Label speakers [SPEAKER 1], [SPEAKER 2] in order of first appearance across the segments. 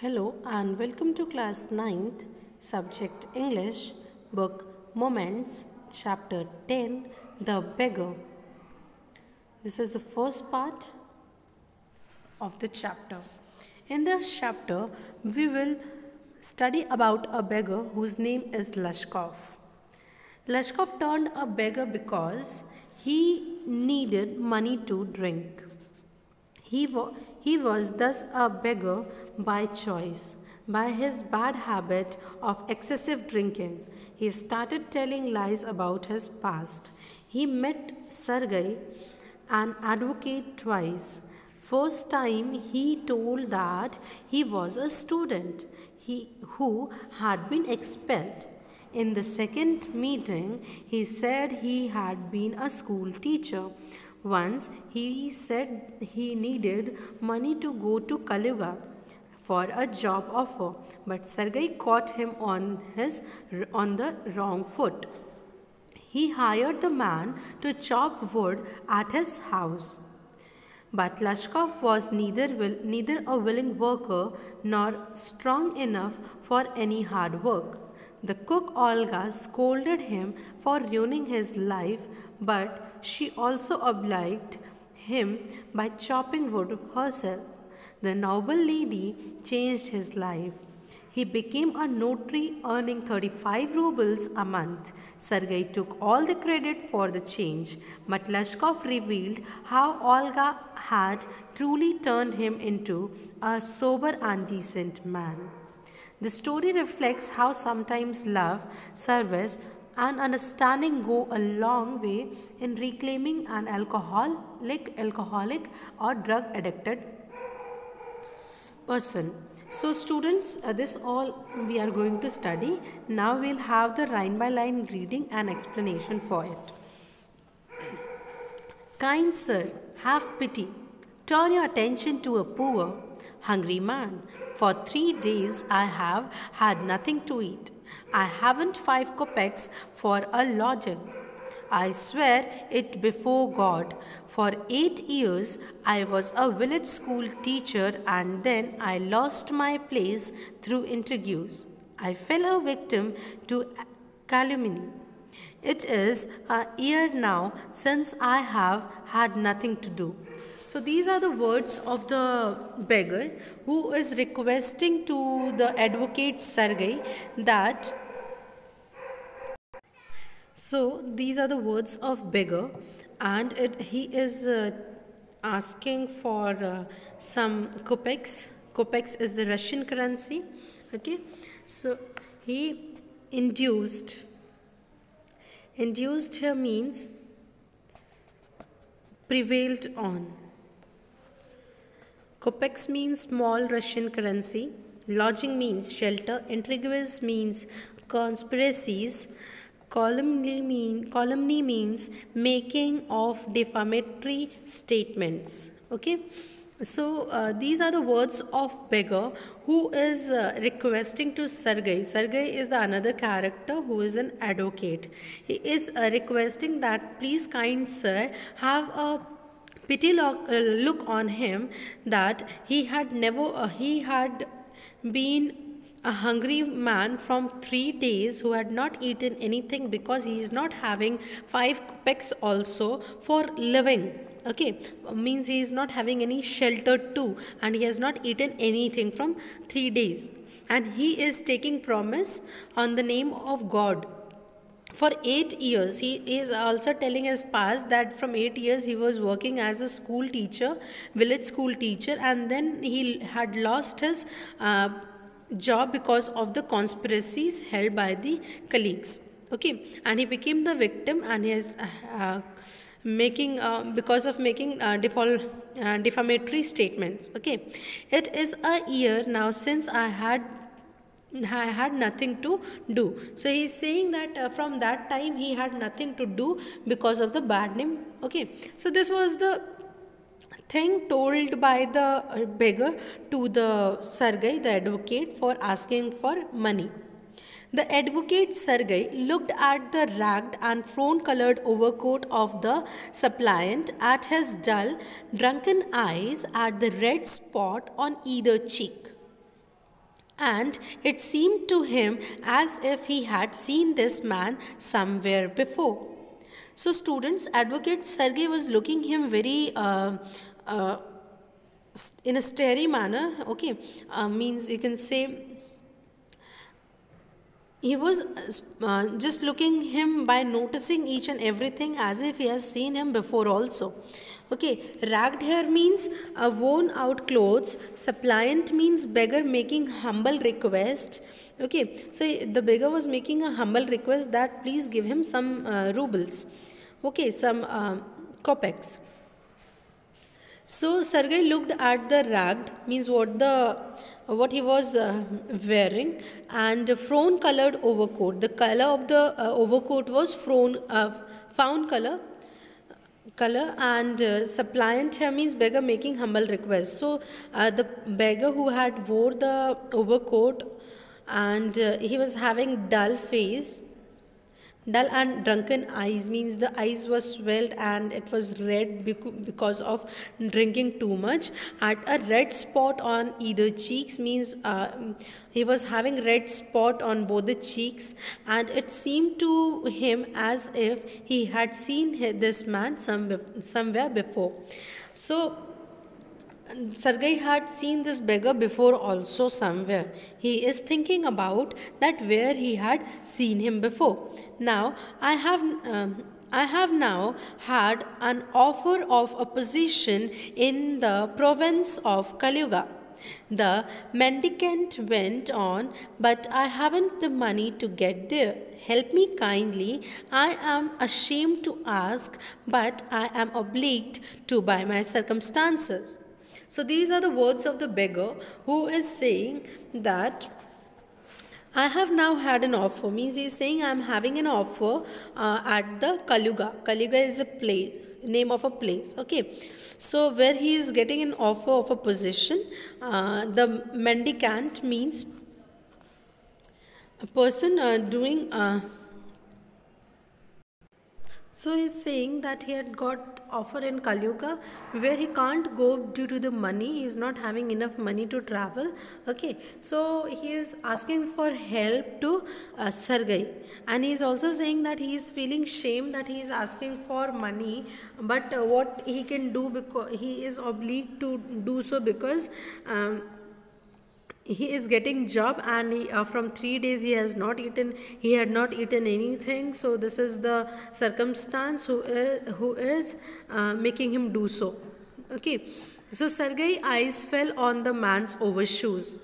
[SPEAKER 1] Hello and welcome to class 9th, subject English, book Moments, chapter 10, The Beggar. This is the first part of the chapter. In this chapter, we will study about a beggar whose name is Lashkov. Lashkov turned a beggar because he needed money to drink. He was thus a beggar by choice. By his bad habit of excessive drinking, he started telling lies about his past. He met Sergei, an advocate, twice. First time he told that he was a student who had been expelled. In the second meeting, he said he had been a school teacher. Once he said he needed money to go to Kaluga for a job offer, but Sergei caught him on the wrong foot. He hired the man to chop wood at his house. But Lashkov was neither a willing worker nor strong enough for any hard work. The cook Olga scolded him for ruining his life, but she also obliged him by chopping wood herself. The noble lady changed his life. He became a notary earning 35 rubles a month. Sergei took all the credit for the change, but Lashkov revealed how Olga had truly turned him into a sober and decent man. The story reflects how sometimes love, service, and understanding go a long way in reclaiming an alcoholic or drug addicted person. So students, this all we are going to study. Now we'll have the line by line reading and explanation for it. Kind sir, have pity. Turn your attention to a poor, hungry man. For 3 days I have had nothing to eat. I haven't 5 kopecks for a lodging. I swear it before God. For 8 years I was a village school teacher and then I lost my place through interviews. I fell a victim to calumny. It is a year now since I have had nothing to do. So these are the words of the beggar who is requesting to the advocate Sergei that. So these are the words of beggar, and he is asking for some kopecks. Kopecks is the Russian currency. Okay, so he induced. Induced here means prevailed on. Kopecks means small Russian currency. Lodging means shelter. Intrigues means conspiracies. Calumny means making of defamatory statements. Okay. So these are the words of beggar who is requesting to Sergei. Sergei is the another character who is an advocate. He is requesting that please kind sir have a pity look on him that he had been a hungry man from 3 days who had not eaten anything because he is not having 5 kopecks also for living. Okay, means he is not having any shelter too, and he has not eaten anything from 3 days, and he is taking promise on the name of God. For 8 years, he is also telling his past that from 8 years he was working as a school teacher, village school teacher, and then he had lost his job because of the conspiracies held by the colleagues. Okay, and he became the victim, and he is because of making defamatory statements. Okay, it is a year now since I had nothing to do. So he is saying that from that time he had nothing to do because of the bad name. Okay, so this was the thing told by the beggar to the Sergei, the advocate, for asking for money. The advocate Sergei looked at the ragged and fawn-colored overcoat of the suppliant, at his dull, drunken eyes, at the red spot on either cheek. and it seemed to him as if he had seen this man somewhere before. So students, advocate Sergey was looking him very uh, in a starry manner. Okay, means you can say he was just looking him by noticing each and everything as if he has seen him before also. Okay, ragged hair means worn out clothes. Suppliant means beggar making humble request. Okay, so the beggar was making a humble request that please give him some rubles. Okay, some kopecks. So Sergey looked at the ragged, means what he was wearing, and fawn colored overcoat. The color of the overcoat was fawn color, and suppliant here means beggar making humble request. So the beggar who had wore the overcoat, and he was having dull and drunken eyes, means the eyes was swelled and it was red because of drinking too much. At a red spot on either cheeks, means he was having red spot on both the cheeks, and it seemed to him as if he had seen this man somewhere before. So Sergey had seen this beggar before also somewhere. He is thinking about that where he had seen him before. Now I have now had an offer of a position in the province of Kalyuga. The mendicant went on, but I haven't the money to get there. Help me kindly. I am ashamed to ask, but I am obliged to by my circumstances. So these are the words of the beggar who is saying that I have now had an offer, means he is saying I am having an offer at the Kalyuga. Kalyuga is a place, name of a place. Okay, so where he is getting an offer of a position. The mendicant means a person doing so he is saying that he had got offer in Kalyuga where he can't go due to the money. He is not having enough money to travel. Okay, so he is asking for help to Sergey, and he is also saying that he is feeling shame that he is asking for money, but what he can do, because he is obliged to do so, because he is getting job, and from 3 days he had not eaten anything. So this is the circumstance who is making him do so. Okay, so Sergey's eyes fell on the man's overshoes,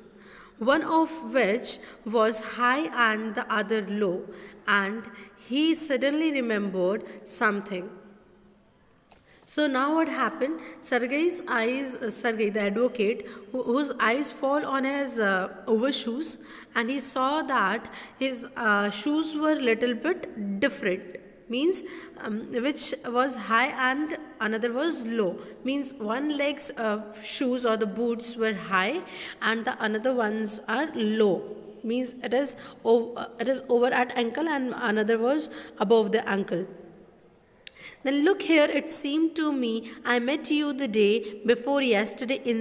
[SPEAKER 1] one of which was high and the other low, and he suddenly remembered something. So now what happened? Sergey's eyes, Sergey the advocate, whose eyes fall on his overshoes, and he saw that his shoes were little bit different, means which was high and another was low, means one leg's shoes or the boots were high and the another ones are low, means it is over at ankle and another was above the ankle. Then look here, it seemed to me I met you the day before yesterday in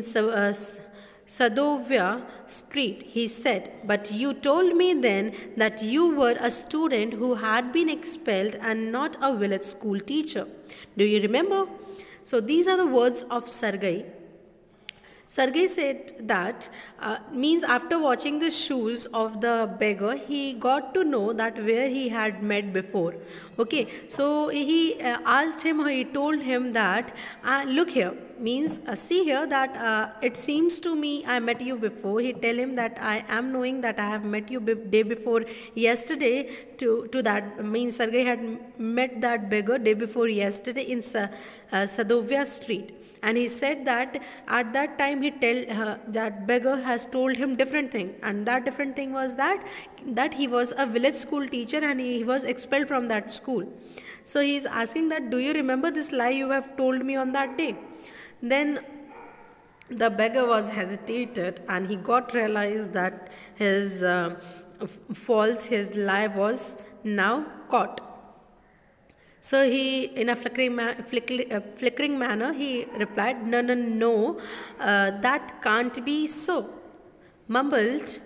[SPEAKER 1] Sadovya Street, he said, but you told me then that you were a student who had been expelled and not a village school teacher. Do you remember? So these are the words of Sergey. Sergey said that means after watching the shoes of the beggar, he got to know that where he had met before. Okay, so he asked him, or he told him that look here, means see here that it seems to me I met you before. He tell him that I am knowing that I have met you day before yesterday. To that means Sergey had met that beggar day before yesterday in Sadovya Street, and he said that at that time he tell that beggar has told him different thing, and that different thing was that he was a village school teacher and he was expelled from that school. So he is asking that, do you remember this lie you have told me on that day? Then the beggar was hesitated, and he got realized that his his lie was now caught. So he, in a flickering manner, he replied, no, that can't be so. Mumbled,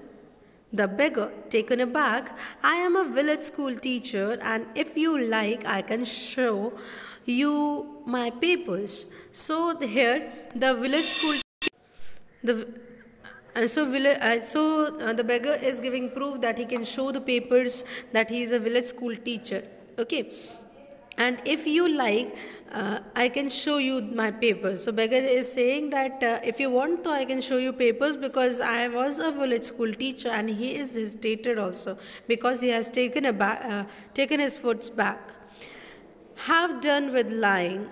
[SPEAKER 1] The beggar, taken aback, I am a village school teacher, and if you like, I can show you my papers. So here, the village school, the the beggar is giving proof that he can show the papers that he is a village school teacher. Okay, and if you like, I can show you my papers. So beggar is saying that if you want to, I can show you papers, because I was a village school teacher, and he is hesitated also because he has taken his foot back. Have done with lying.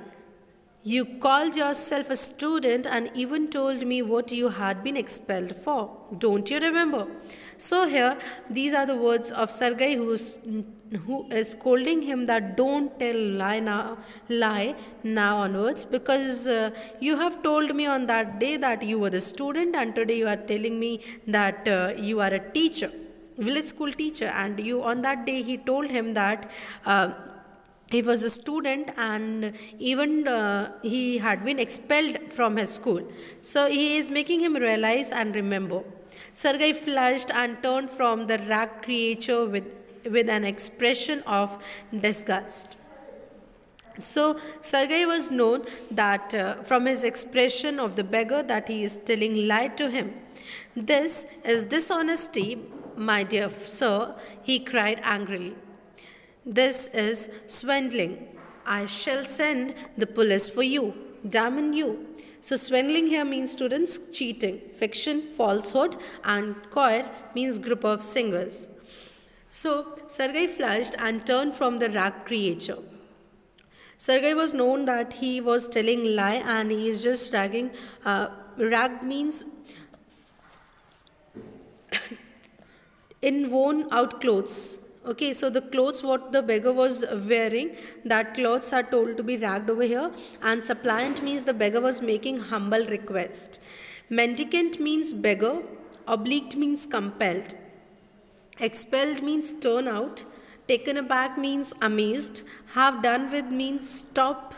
[SPEAKER 1] You called yourself a student and even told me what you had been expelled for. Don't you remember? So here, these are the words of Sergei, who is scolding him that don't tell lie now onwards, because you have told me on that day that you were the student, and today you are telling me that you are a teacher, village school teacher, and you on that day he told him that he was a student, and even he had been expelled from his school. So he is making him realize and remember. Sergei flushed and turned from the ragged creature with an expression of disgust. So Sergei was known that from his expression of the beggar that he is telling lie to him. This is dishonesty, my dear sir, he cried angrily. This is swindling. I shall send the police for you. Damn you. So swindling here means, students, cheating. Fiction, falsehood, and choir means group of singers. So Sergei flushed and turned from the ragged creature. Sergei was known that he was telling lie, and he is just ragging. Ragged means in worn out clothes. Okay, so the clothes what the beggar was wearing, that clothes are told to be ragged over here. And suppliant means the beggar was making humble request. Mendicant means beggar. Obliged means compelled. Expelled means turn out. Taken aback means amazed. Have done with means stop.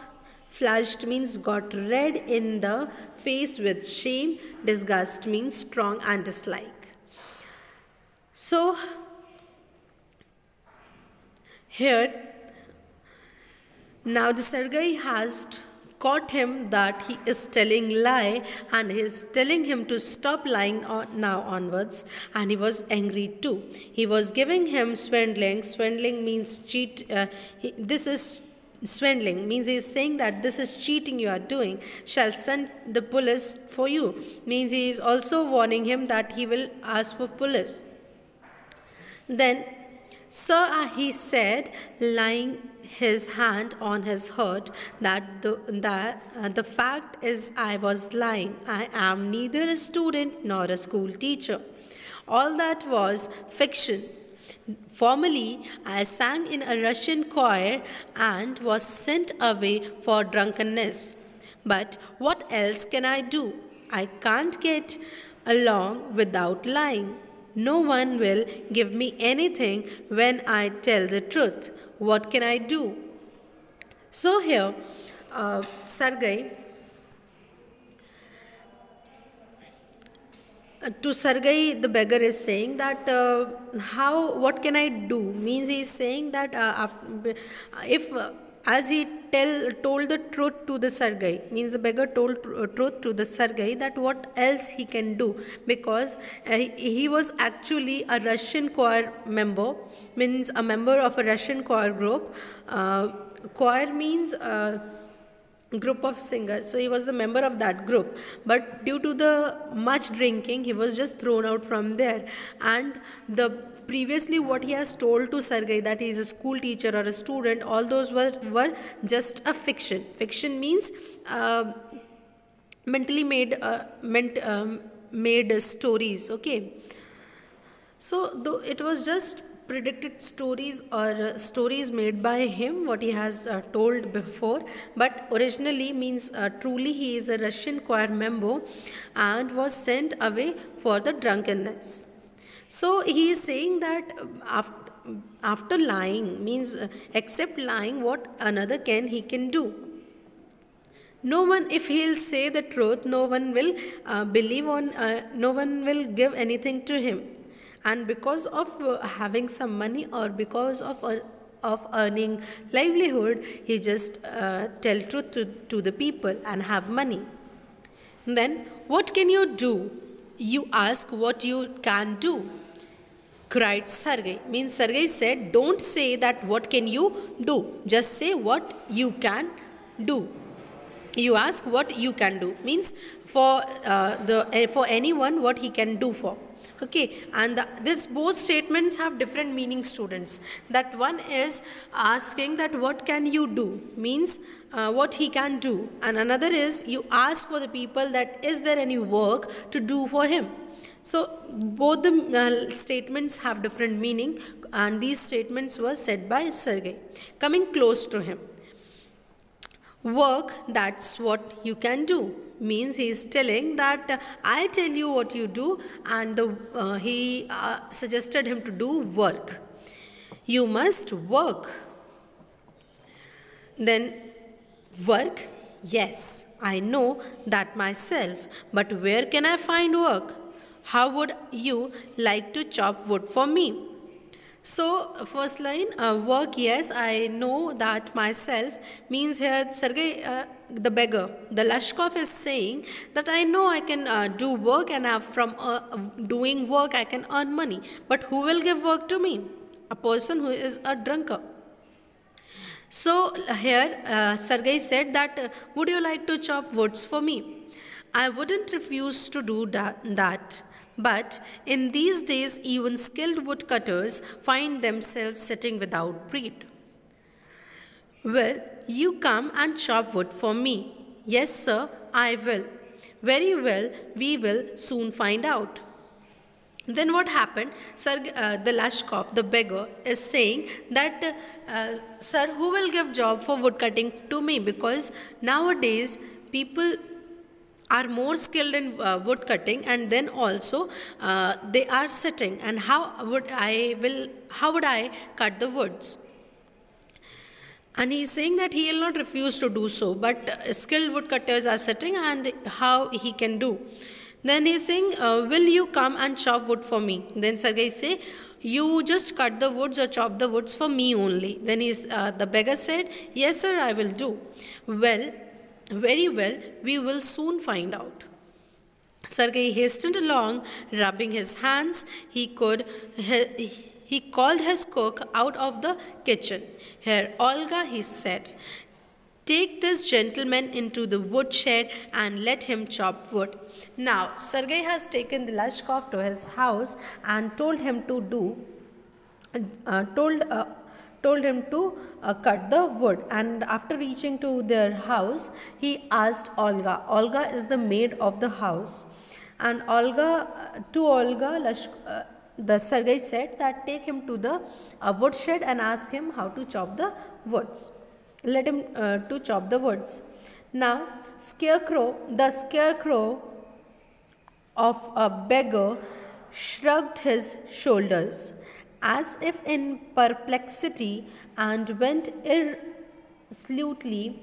[SPEAKER 1] Flushed means got red in the face with shame. Disgust means strong and dislike. So here, now the Sergei has caught him that he is telling lie, and he is telling him to stop lying now onwards, and he was angry too. He was giving him swindling. Swindling means cheat. This is swindling means he is saying that this is cheating you are doing. Shall send the police for you means he is also warning him that he will ask for police. Then, sir, he said, laying his hand on his heart, that the fact is I was lying. I am neither a student nor a school teacher. All that was fiction. Formerly, I sang in a Russian choir and was sent away for drunkenness. But what else can I do? I can't get along without lying. No one will give me anything when I tell the truth. What can I do? So here, Sergei, to Sergei, the beggar is saying that what can I do? Means he is saying that as he told the truth to the Sergei, means the beggar told truth to the Sergei, that what else he can do, because he was actually a Russian choir member, means a member of a Russian choir group. Choir means group of singers, so he was the member of that group, but due to the much drinking he was just thrown out from there. And the previously what he has told to Sergei, that he is a school teacher or a student, all those were just a fiction. Fiction means mentally made stories. Okay, so though it was just predicted stories or stories made by him, what he has told before, but originally means truly he is a Russian choir member and was sent away for the drunkenness. So he is saying that after lying, means except lying, what another he can do? No one, if he'll say the truth, no one will believe on, no one will give anything to him. and because of having some money, or because of earning livelihood, he just tell truth to the people and have money. Then what can you do? You ask what you can do, cried Sergey. Means Sergey said, don't say that what can you do, just say what you can do. You ask what you can do, means for anyone what he can do for. Okay, and this both statements have different meanings, students. That one is asking that what can you do, means what he can do, and another is you ask for the people that is there any work to do for him. So both the statements have different meaning, and these statements were said by Sergey. Coming close to him, work, that's what you can do, means he is telling that I tell you what you do, and he suggested him to do work. You must work. Then work, yes, I know that myself, but where can I find work? How would you like to chop wood for me? So first line, work, yes, I know that myself, means here Sergey, the beggar, the Lashkov is saying that I know I can do work, and from doing work I can earn money. But who will give work to me? A person who is a drunkard. So here Sergey said that would you like to chop woods for me? I wouldn't refuse to do that. But in these days, even skilled woodcutters find themselves sitting without bread. Well, you come and chop wood for me. Yes, sir, I will. Very well, we will soon find out. Then what happened? The Lashkov, the beggar, is saying that, sir, who will give job for woodcutting to me? Because nowadays, people are more skilled in wood cutting, and then also they are sitting, and how would I cut the woods? And he is saying that he will not refuse to do so, but skilled woodcutters are sitting, and how he can do. Then he is saying, will you come and chop wood for me? Then Sergey say, you just cut the woods or chop the woods for me only. Then the beggar said, yes sir, I will do. Well, very well, we will soon find out. Sergey hastened along, rubbing his hands. He called his cook out of the kitchen. Here, Olga, he said, take this gentleman into the woodshed and let him chop wood. Now, Sergey has taken the Lashkov to his house and told him to cut the wood. And after reaching to their house, he asked Olga. Olga is the maid of the house. And the Sergey said that take him to the woodshed and ask him how to chop the woods. Let him to chop the woods. Now, the scarecrow of a beggar shrugged his shoulders as if in perplexity, and went irresolutely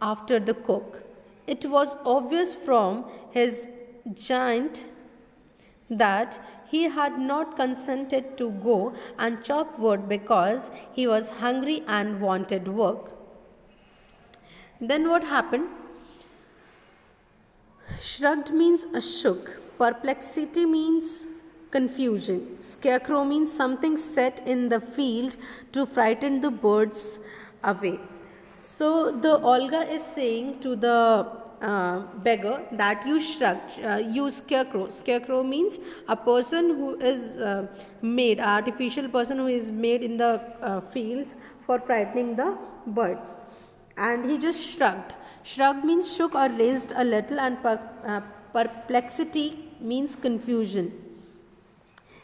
[SPEAKER 1] after the cook. It was obvious from his giant that he had not consented to go and chop wood because he was hungry and wanted work. Then what happened? Shrugged means shook. Perplexity means confusion. Scarecrow means something set in the field to frighten the birds away. So the Olga is saying to the beggar that you shrugged, you scarecrow. Scarecrow means a person who is made, artificial person who is made in the fields for frightening the birds. And he just shrugged. Shrugged means shook or raised a little, and perplexity means confusion.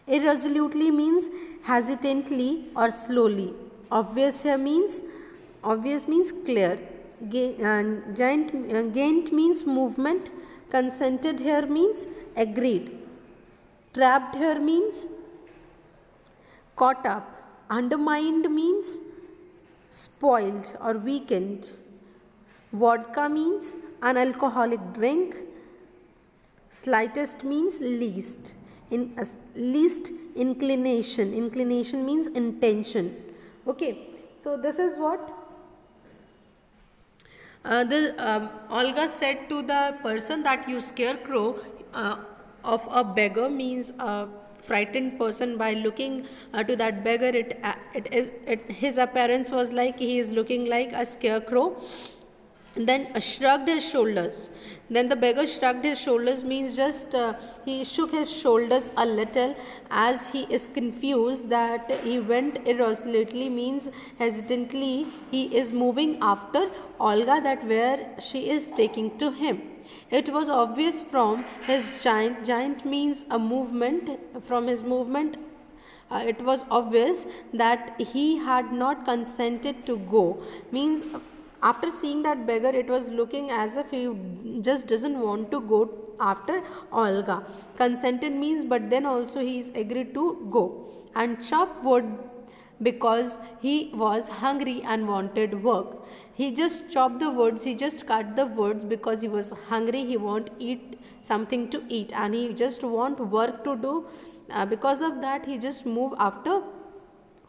[SPEAKER 1] Irresolutely means hesitantly or slowly. Obvious means clear. Gained means movement. Consented here means agreed. Trapped here means caught up. Undermined means spoiled or weakened. Vodka means an alcoholic drink. Slightest means least. least inclination. Inclination means intention. Okay, so this is what Olga said to the person, that you scarecrow of a beggar, means a frightened person. By looking to that beggar, his appearance was like he is looking like a scarecrow. Then shrugged his shoulders. Then the beggar shrugged his shoulders, means just he shook his shoulders a little, as he is confused, that he went irresolutely, means hesitantly he is moving after Olga, that where she is taking to him. It was obvious from his giant means a movement, from his movement it was obvious that he had not consented to go, means after seeing that beggar, it was looking as if he just doesn't want to go after Olga. Consented means, but then also he is agreed to go. And chop wood, because he was hungry and wanted work. He just chopped the woods, he just cut the woods because he was hungry, he want eat something to eat, and he just want work to do. Because of that, he just moved after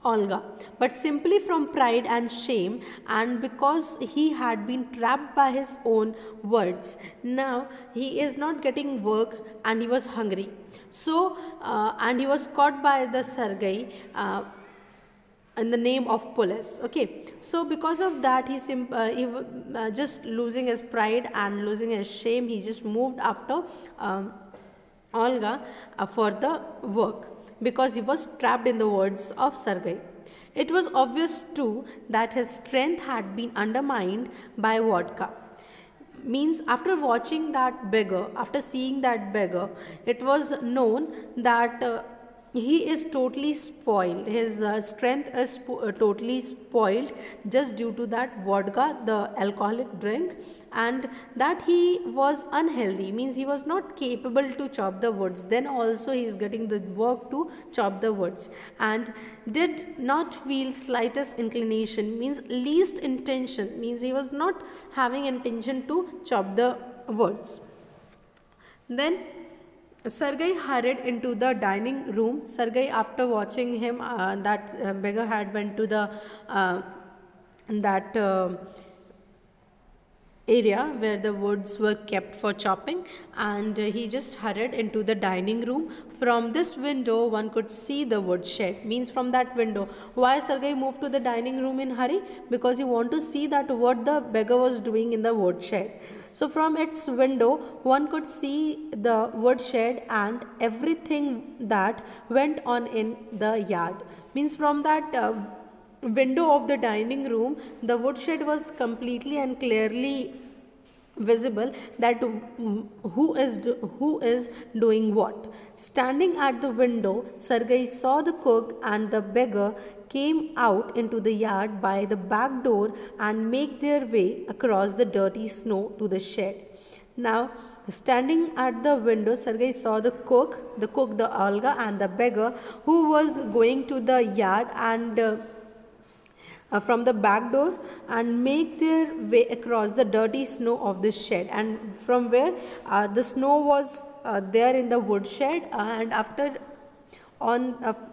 [SPEAKER 1] Olga, but simply from pride and shame, and because he had been trapped by his own words. Now he is not getting work and he was hungry. So and he was caught by the Sergei in the name of police. Okay, so because of that, he just losing his pride and losing his shame, he just moved after Olga for the work, because he was trapped in the words of Sergei. It was obvious too that his strength had been undermined by vodka. Means after watching that beggar, after seeing that beggar, it was known that he is totally spoiled. His strength is totally spoiled just due to that vodka, the alcoholic drink, and that he was unhealthy, means he was not capable to chop the woods. Then also he is getting the work to chop the woods, and did not feel slightest inclination, means least intention, means he was not having intention to chop the woods. Then Sergei hurried into the dining room. Sergei, after watching him, that beggar had went to the area where the woods were kept for chopping, and he just hurried into the dining room. From this window one could see the woodshed, means from that window. Why Sergei moved to the dining room in hurry? Because he wanted to see that what the beggar was doing in the woodshed. So from its window one could see the woodshed and everything that went on in the yard. Means from that window of the dining room, the woodshed was completely and clearly visible, that who is doing what. Standing at the window, Sergei saw the cook and the beggar came out into the yard by the back door and make their way across the dirty snow to the shed. Now, standing at the window, Sergei saw the cook, the Olga, and the beggar, who was going to the yard and from the back door and make their way across the dirty snow of the shed, and from where the snow was there in the woodshed, and after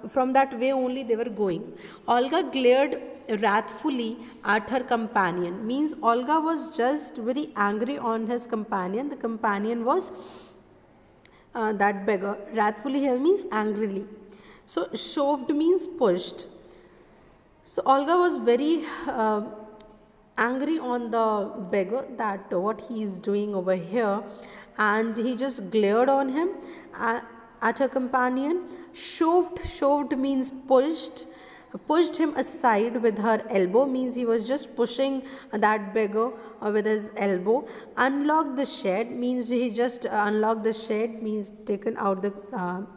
[SPEAKER 1] from that way only they were going. Olga glared wrathfully at her companion, means Olga was just very angry on his companion. The companion was that beggar. Wrathfully here means angrily. So shoved means pushed. So Olga was very angry on the beggar, that what he is doing over here, and he just glared on him at her companion. Shoved means pushed him aside with her elbow, means he was just pushing that beggar with his elbow. Unlocked the shed, means he just unlocked the shed, means taken out the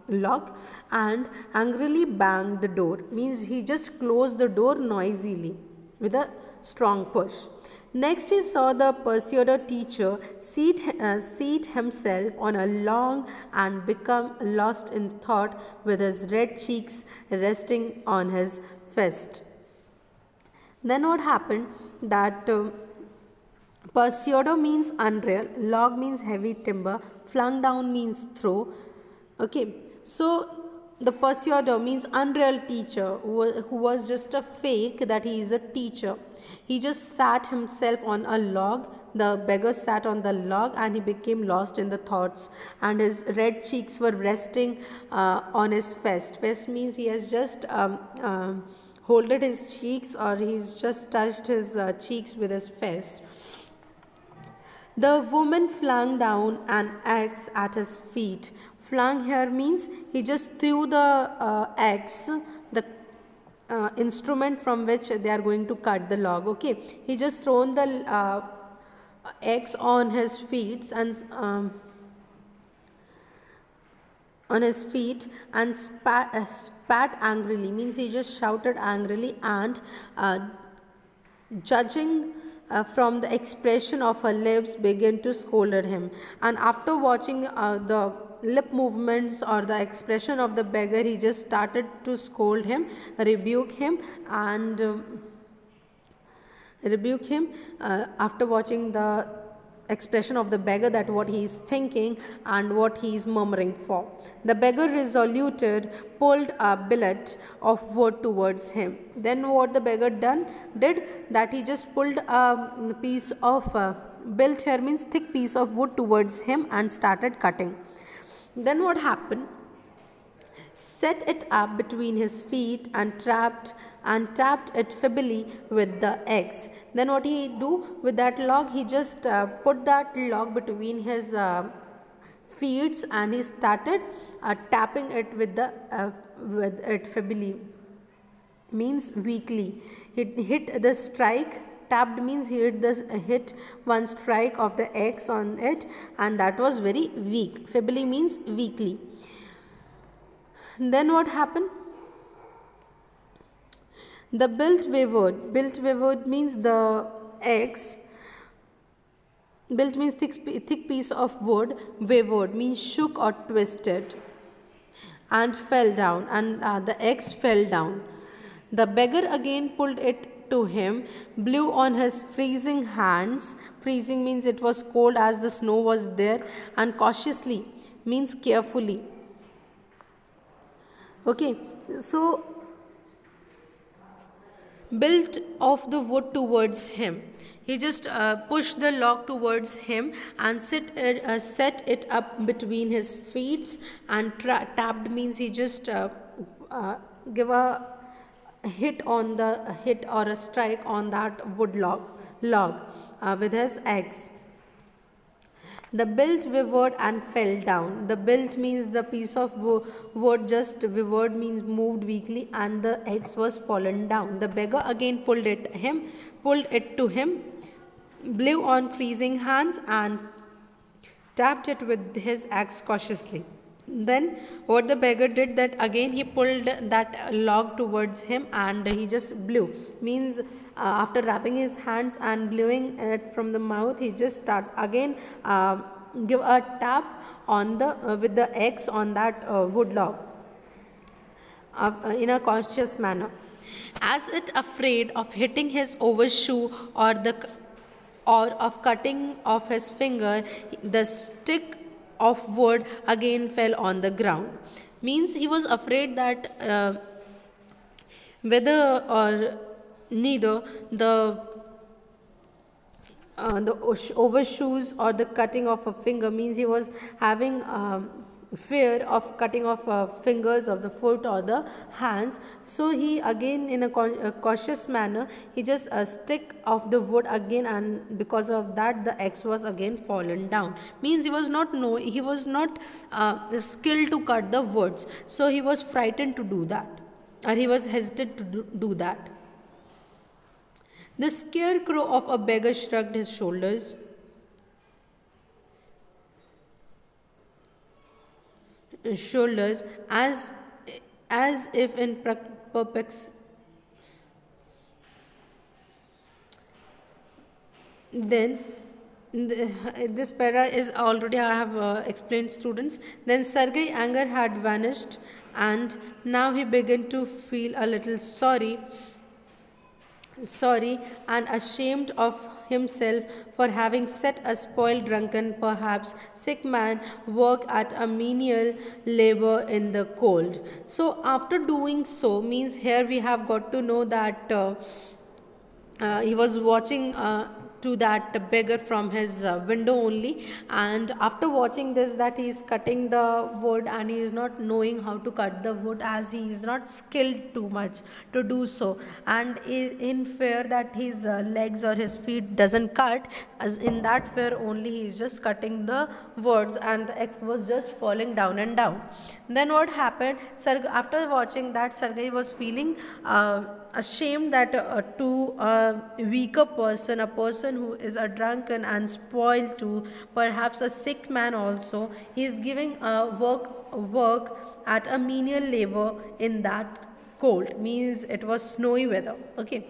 [SPEAKER 1] lock, and angrily banged the door, means he just closed the door noisily with a strong push. Next he saw the pursuer teacher seat himself on a log and become lost in thought with his red cheeks resting on his fist. Then what happened, that pursuer means unreal, log means heavy timber, flung down means throw, Okay, so the persuader means unreal teacher who was just a fake that he is a teacher. He just sat himself on a log. The beggar sat on the log and he became lost in the thoughts, and his red cheeks were resting on his fist. Fist means he has just holded his cheeks, or he's just touched his cheeks with his fist. The woman flung down an axe at his feet. Flung here means he just threw the axe, the instrument from which they are going to cut the log. Okay, he just thrown the axe on his feet and spat angrily, means he just shouted angrily, and judging from the expression of her lips began to scold at him. And after watching the lip movements or the expression of the beggar, he just started to scold him, rebuke him, and after watching the expression of the beggar, that what he is thinking and what he is murmuring for. The beggar resolutely pulled a billet of wood towards him. Then what the beggar did that he just pulled a piece of billet here means thick piece of wood towards him and started cutting. Then what happened? Set it up between his feet and tapped it feebly with the axe. Then what he do with that log? He just put that log between his feet and he started tapping it with it feebly, means weakly. He hit the strike. Tapped means he hit one strike of the axe on it, and that was very weak. Feebly means weakly. Then what happened? The billet wavered. Billet wavered means the axe. Billet means thick piece of wood. Wavered means shook or twisted, and fell down, and the axe fell down. The beggar again pulled it to him, blew on his freezing hands. Freezing means it was cold as the snow was there, and cautiously means carefully. Okay, so built off the wood towards him. He just pushed the log towards him and set it up between his feet, and tapped means he just give a hit on the hit or a strike on that wood log with his axe. The billet wavered and fell down. The billet means the piece of wood just wavered means moved weakly, and the axe was fallen down. The beggar again pulled it to him, blew on freezing hands and tapped it with his axe cautiously. Then what the beggar did, that again he pulled that log towards him and he just blew, means after wrapping his hands and blowing it from the mouth, he just start again give a tap on the with the axe on that wood log in a cautious manner, as it afraid of hitting his overshoe or of cutting off his finger. The stick of wood again fell on the ground, means he was afraid that whether or neither the overshoes or the cutting of a finger, means he was having fear of cutting off fingers of the foot or the hands. So he again in a cautious manner, he just stick of the wood again, and because of that the axe was again fallen down, means he was not skilled to cut the woods, so he was frightened to do that, or he was hesitant to do that. The scarecrow of a beggar shrugged his shoulders. As if in perplexity. Then this para is already I have explained, students. Then Sergei anger had vanished, and now he began to feel a little sorry and ashamed of himself for having set a spoiled, drunken, perhaps sick man work at a menial labor in the cold. So after doing so, means here we have got to know that he was watching to that beggar from his window only, and after watching this, that he is cutting the wood and he is not knowing how to cut the wood, as he is not skilled too much to do so, and in fear that his legs or his feet doesn't cut, as in that fear only he is just cutting the words, and the axe was just falling down and down. Then what happened, after watching that, Sergei was feeling ashamed that to a weaker person, a person who is a drunken and spoiled, to perhaps a sick man also, he is giving work at a menial labor in that cold, means it was snowy weather. Okay.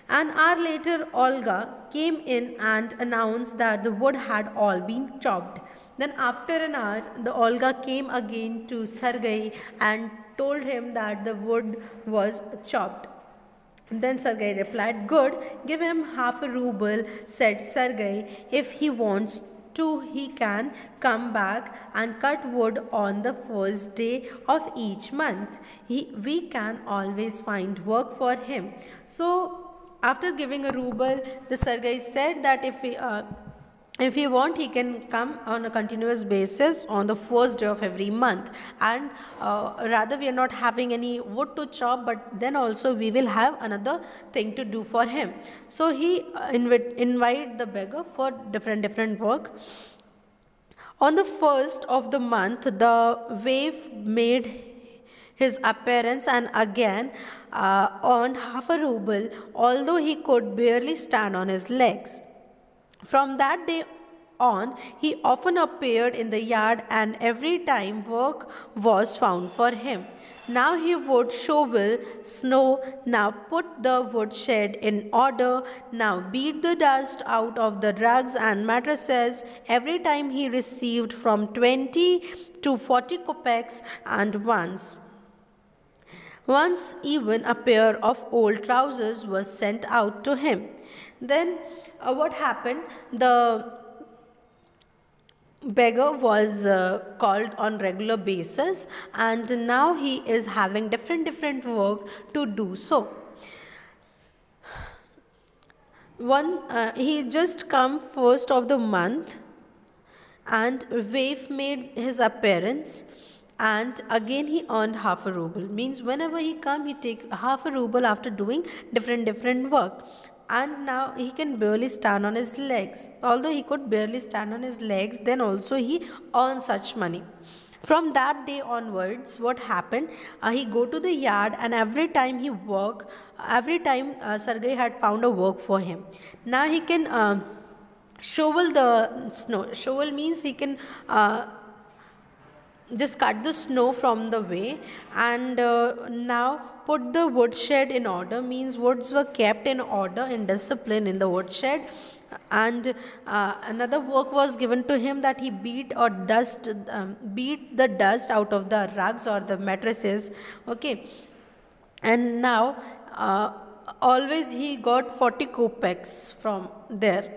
[SPEAKER 1] An hour later, Olga came in and announced that the wood had all been chopped. Then after an hour, the Olga came again to Sergei and told him that the wood was chopped. Then Sergei replied, "Good, give him half a ruble," said Sergei. "If he wants to, he can come back and cut wood on the first day of each month. We can always find work for him." So after giving a ruble, the Sergei said that if he want, he can come on a continuous basis on the first day of every month, and rather we are not having any wood to chop, but then also we will have another thing to do for him. So he invited the beggar for different work. On the first of the month, the waif made his appearance and again earned half a ruble, although he could barely stand on his legs. From that day on, he often appeared in the yard, and every time work was found for him. Now he would shovel snow, now put the woodshed in order, now beat the dust out of the rugs and mattresses. Every time he received from 20 to 40 kopecks, and once even a pair of old trousers was sent out to him. Then what happened? The beggar was called on regular basis, and now he is having different work to do so. He just come first of the month, and waif made his appearance, and again he earned half a ruble. Means whenever he come, he take half a ruble after doing different work. And now he can barely stand on his legs. Although he could barely stand on his legs, then also he earned such money. From that day onwards, what happened? He go to the yard, and every time he work, Sergei had found a work for him. Now he can shovel the snow. Shovel means he can just cut the snow from the way, and now put the woodshed in order, means woods were kept in order, in discipline in the woodshed. And another work was given to him, that he beat the dust out of the rugs or the mattresses. Okay. And now always he got 40 kopecks from there.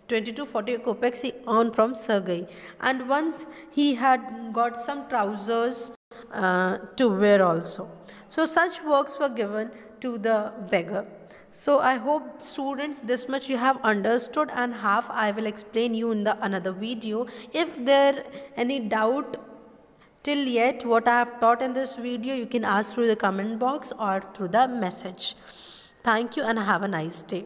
[SPEAKER 1] 20 to 40 kopecks he earned from Sergei. And once he had got some trousers to wear also. So such works were given to the beggar. So I hope students this much you have understood, and half I will explain you in the another video. If there any doubt till yet what I have taught in this video, you can ask through the comment box or through the message. Thank you and have a nice day.